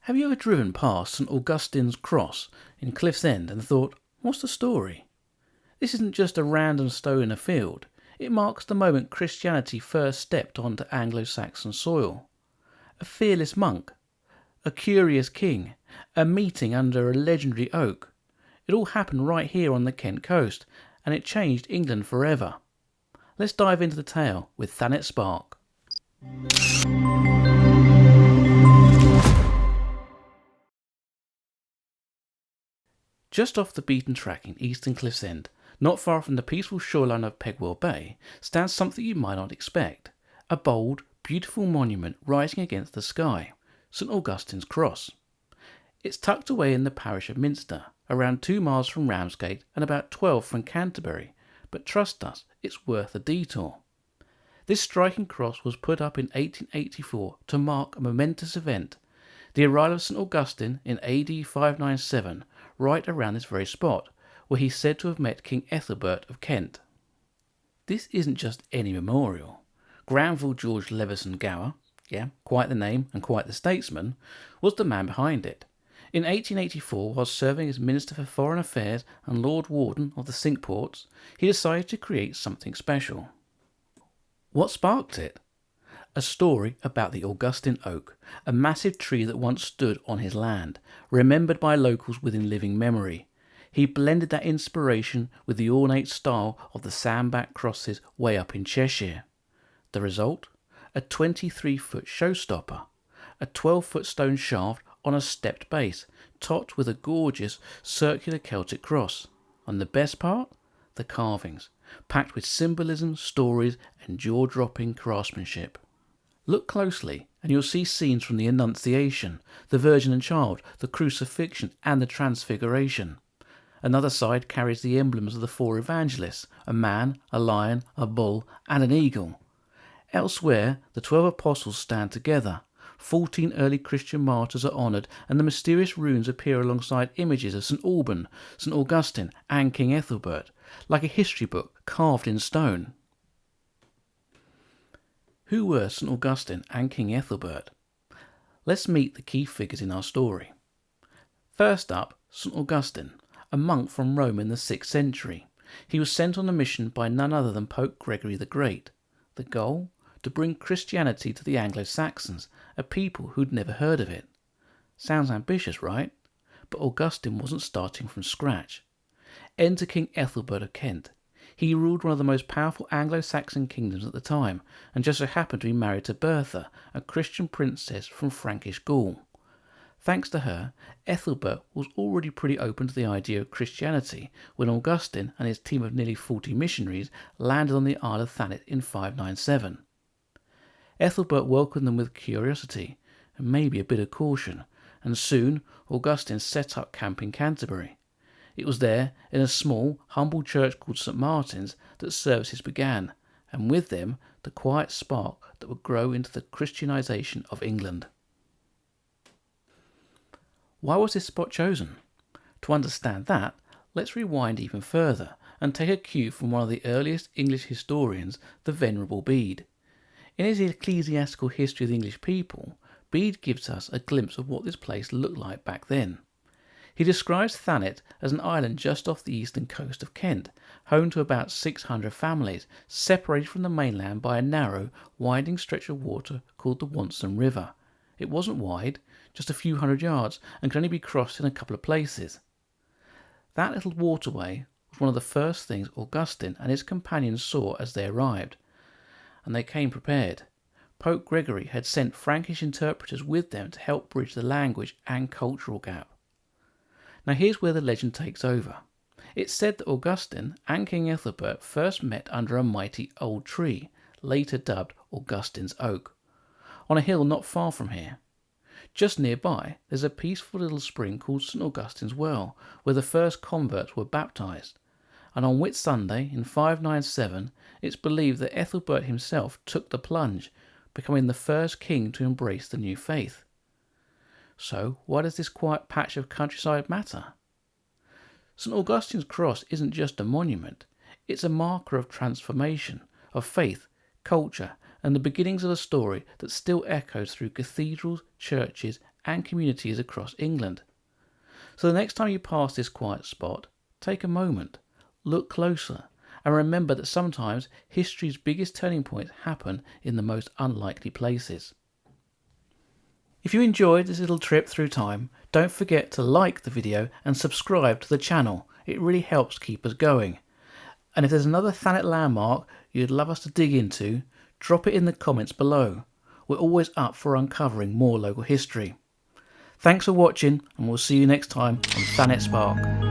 Have you ever driven past St Augustine's Cross in Cliff's End and thought, what's the story? This isn't just a random stone in a field. It marks the moment Christianity first stepped onto Anglo-Saxon soil. A fearless monk, a curious king, a meeting under a legendary oak. It all happened right here on the Kent coast, and it changed England forever. Let's dive into the tale with Thanet Spark. Just off the beaten track in eastern Cliff's End, not far from the peaceful shoreline of Pegwell Bay, stands something you might not expect. A bold, beautiful monument rising against the sky, St Augustine's Cross. It's tucked away in the parish of Minster, around 2 miles from Ramsgate and about 12 from Canterbury, but trust us, it's worth a detour. This striking cross was put up in 1884 to mark a momentous event, the arrival of St Augustine in AD 597, right around this very spot, where he's said to have met King Ethelbert of Kent. This isn't just any memorial. Granville George Leveson Gower, quite the name and quite the statesman, was the man behind it. In 1884, while serving as Minister for Foreign Affairs and Lord Warden of the Cinque Ports, he decided to create something special. What sparked it? A story about the Augustine oak, a massive tree that once stood on his land, remembered by locals within living memory. He blended that inspiration with the ornate style of the sandback crosses way up in Cheshire. The result? A 23-foot showstopper, a 12-foot stone shaft on a stepped base, topped with a gorgeous circular Celtic cross. And the best part? The carvings, packed with symbolism, stories and jaw-dropping craftsmanship. Look closely and you'll see scenes from the Annunciation, the Virgin and Child, the Crucifixion and the Transfiguration. Another side carries the emblems of the 4 evangelists, a man, a lion, a bull and an eagle. Elsewhere, the 12 apostles stand together. 14 early Christian martyrs are honoured, and the mysterious runes appear alongside images of St Alban, St Augustine and King Ethelbert, like a history book carved in stone. Who were St Augustine and King Ethelbert? Let's meet the key figures in our story. First up, St Augustine, a monk from Rome in the 6th century. He was sent on a mission by none other than Pope Gregory the Great. The goal? To bring Christianity to the Anglo-Saxons, a people who'd never heard of it. Sounds ambitious, right? But Augustine wasn't starting from scratch. Enter King Ethelbert of Kent. He ruled one of the most powerful Anglo-Saxon kingdoms at the time, and just so happened to be married to Bertha, a Christian princess from Frankish Gaul. Thanks to her, Ethelbert was already pretty open to the idea of Christianity when Augustine and his team of nearly 40 missionaries landed on the Isle of Thanet in 597. Ethelbert welcomed them with curiosity and maybe a bit of caution, and soon Augustine set up camp in Canterbury. It was there, in a small, humble church called St Martin's, that services began, and with them the quiet spark that would grow into the Christianisation of England. Why was this spot chosen? To understand that, let's rewind even further and take a cue from one of the earliest English historians, the Venerable Bede. In his ecclesiastical history of the English people, Bede gives us a glimpse of what this place looked like back then. He describes Thanet as an island just off the eastern coast of Kent, home to about 600 families, separated from the mainland by a narrow, winding stretch of water called the Wonson River. It wasn't wide, just a few hundred yards, and could only be crossed in a couple of places. That little waterway was one of the first things Augustine and his companions saw as they arrived, and they came prepared. Pope Gregory had sent Frankish interpreters with them to help bridge the language and cultural gap. Now here's where the legend takes over. It's said that Augustine and King Ethelbert first met under a mighty old tree, later dubbed Augustine's Oak, on a hill not far from here. Just nearby, there's a peaceful little spring called St Augustine's Well, where the first converts were baptised. And on Whit Sunday in 597, it's believed that Ethelbert himself took the plunge, becoming the first king to embrace the new faith. So why does this quiet patch of countryside matter? St Augustine's Cross isn't just a monument, it's a marker of transformation, of faith, culture and the beginnings of a story that still echoes through cathedrals, churches and communities across England. So the next time you pass this quiet spot, take a moment, look closer, and remember that sometimes history's biggest turning points happen in the most unlikely places. If you enjoyed this little trip through time, don't forget to like the video and subscribe to the channel. It really helps keep us going. And if there's another Thanet landmark you'd love us to dig into, drop it in the comments below. We're always up for uncovering more local history. Thanks for watching, and we'll see you next time on Thanet Spark.